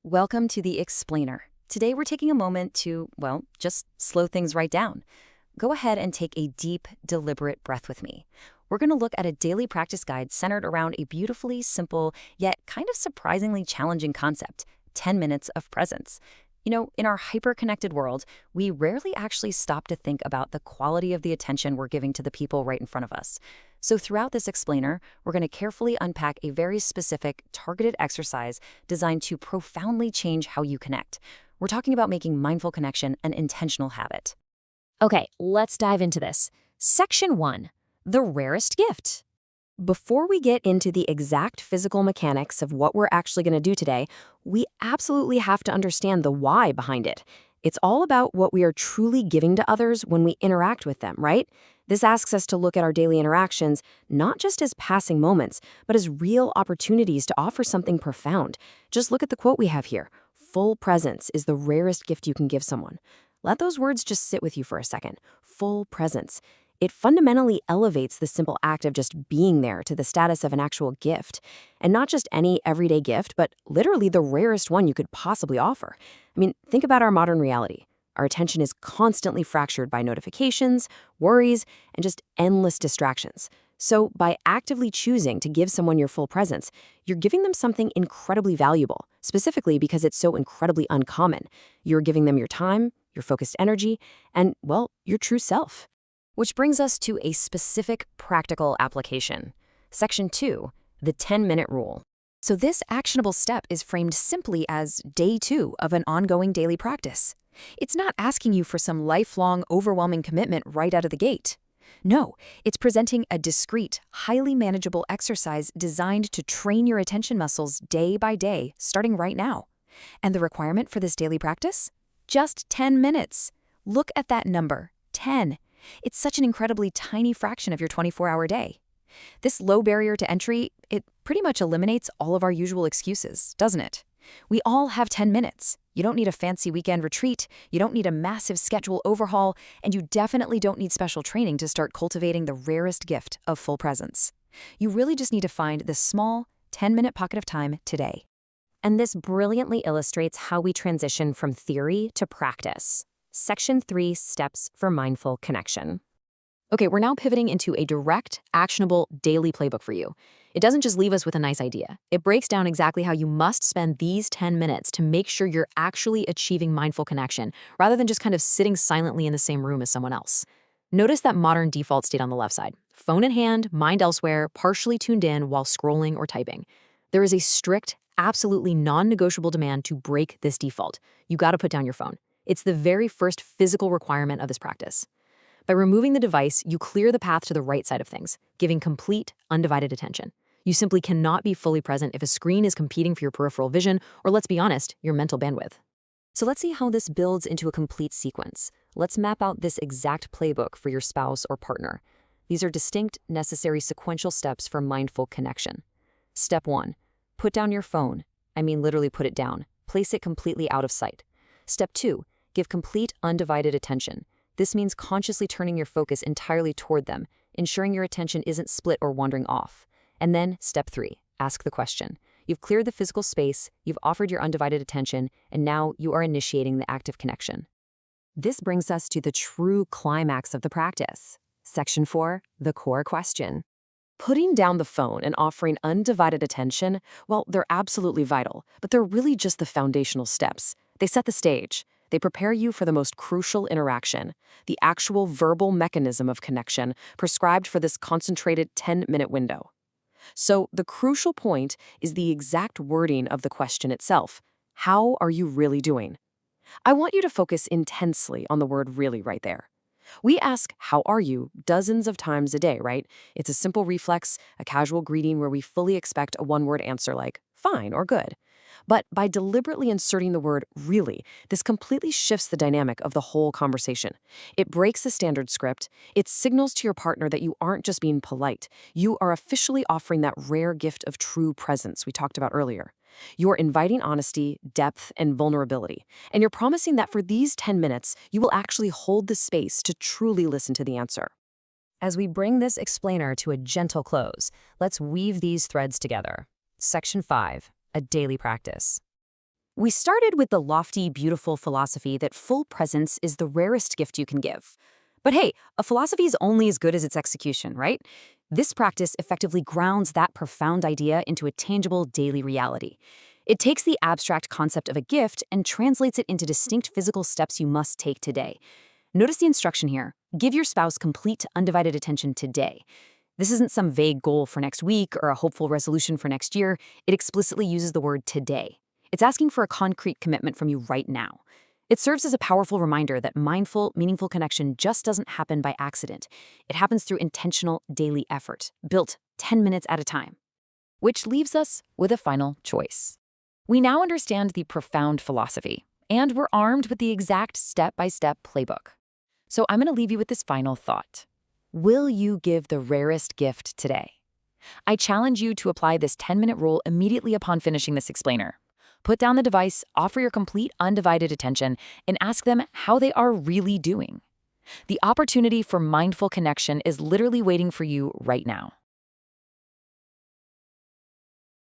Welcome to the Explainer. Today we're taking a moment to, well, just slow things right down. Go ahead and take a deep, deliberate breath with me. We're going to look at a daily practice guide centered around a beautifully simple, yet kind of surprisingly challenging concept: 10 minutes of presence. In our hyper-connected world, we rarely actually stop to think about the quality of the attention we're giving to the people right in front of us. So throughout this explainer, we're going to carefully unpack a very specific, targeted exercise designed to profoundly change how you connect. We're talking about making mindful connection an intentional habit. Okay, let's dive into this. Section 1, the rarest gift. Before we get into the exact physical mechanics of what we're actually going to do today, we absolutely have to understand the why behind it. It's all about what we are truly giving to others when we interact with them, right? This asks us to look at our daily interactions not just as passing moments, but as real opportunities to offer something profound. Just look at the quote we have here. Full presence is the rarest gift you can give someone. Let those words just sit with you for a second. Full presence. It fundamentally elevates the simple act of just being there to the status of an actual gift. And not just any everyday gift, but literally the rarest one you could possibly offer. I mean, think about our modern reality. Our attention is constantly fractured by notifications, worries, and just endless distractions. So by actively choosing to give someone your full presence, you're giving them something incredibly valuable, specifically because it's so incredibly uncommon. You're giving them your time, your focused energy, and, well, your true self. Which brings us to a specific practical application. Section 2, the 10-minute rule. So this actionable step is framed simply as day 2 of an ongoing daily practice. It's not asking you for some lifelong, overwhelming commitment right out of the gate. No, it's presenting a discrete, highly manageable exercise designed to train your attention muscles day by day, starting right now. And the requirement for this daily practice? Just 10 minutes. Look at that number, 10. It's such an incredibly tiny fraction of your 24-hour day. This low barrier to entry, it pretty much eliminates all of our usual excuses, doesn't it? We all have 10 minutes. You don't need a fancy weekend retreat, you don't need a massive schedule overhaul, and you definitely don't need special training to start cultivating the rarest gift of full presence. You really just need to find this small, 10-minute pocket of time today. And this brilliantly illustrates how we transition from theory to practice. Section 3, steps for mindful connection. Okay, we're now pivoting into a direct, actionable daily playbook for you. It doesn't just leave us with a nice idea. It breaks down exactly how you must spend these 10 minutes to make sure you're actually achieving mindful connection, rather than just kind of sitting silently in the same room as someone else. Notice that modern default state on the left side. Phone in hand, mind elsewhere, partially tuned in while scrolling or typing. There is a strict, absolutely non-negotiable demand to break this default. You gotta put down your phone. It's the very first physical requirement of this practice. By removing the device, you clear the path to the right side of things, giving complete, undivided attention. You simply cannot be fully present if a screen is competing for your peripheral vision, or let's be honest, your mental bandwidth. So let's see how this builds into a complete sequence. Let's map out this exact playbook for your spouse or partner. These are distinct, necessary sequential steps for mindful connection. Step 1, put down your phone. I mean literally put it down. Place it completely out of sight. Step 2, give complete, undivided attention. This means consciously turning your focus entirely toward them, ensuring your attention isn't split or wandering off. And then, step 3, ask the question. You've cleared the physical space, you've offered your undivided attention, and now you are initiating the active connection. This brings us to the true climax of the practice. Section 4, the core question. Putting down the phone and offering undivided attention, well, they're absolutely vital, but they're really just the foundational steps. They set the stage. They prepare you for the most crucial interaction, the actual verbal mechanism of connection prescribed for this concentrated 10-minute window. So the crucial point is the exact wording of the question itself. How are you really doing? I want you to focus intensely on the word really right there. We ask, how are you, dozens of times a day, right? It's a simple reflex, a casual greeting where we fully expect a one-word answer like, fine or good. But by deliberately inserting the word really, this completely shifts the dynamic of the whole conversation. It breaks the standard script. It signals to your partner that you aren't just being polite. You are officially offering that rare gift of true presence we talked about earlier. You're inviting honesty, depth, and vulnerability. And you're promising that for these 10 minutes, you will actually hold the space to truly listen to the answer. As we bring this explainer to a gentle close, let's weave these threads together. Section 5, a daily practice. We started with the lofty, beautiful philosophy that full presence is the rarest gift you can give. But hey, a philosophy is only as good as its execution, right? This practice effectively grounds that profound idea into a tangible daily reality. It takes the abstract concept of a gift and translates it into distinct physical steps you must take today. Notice the instruction here. Give your spouse complete, undivided attention today. This isn't some vague goal for next week or a hopeful resolution for next year. It explicitly uses the word today. It's asking for a concrete commitment from you right now. It serves as a powerful reminder that mindful, meaningful connection just doesn't happen by accident. It happens through intentional, daily effort, built 10 minutes at a time. Which leaves us with a final choice. We now understand the profound philosophy, and we're armed with the exact step-by-step playbook. So I'm going to leave you with this final thought. Will you give the rarest gift today? I challenge you to apply this 10-minute rule immediately upon finishing this explainer. Put down the device, offer your complete, undivided attention, and ask them how they are really doing. The opportunity for mindful connection is literally waiting for you right now.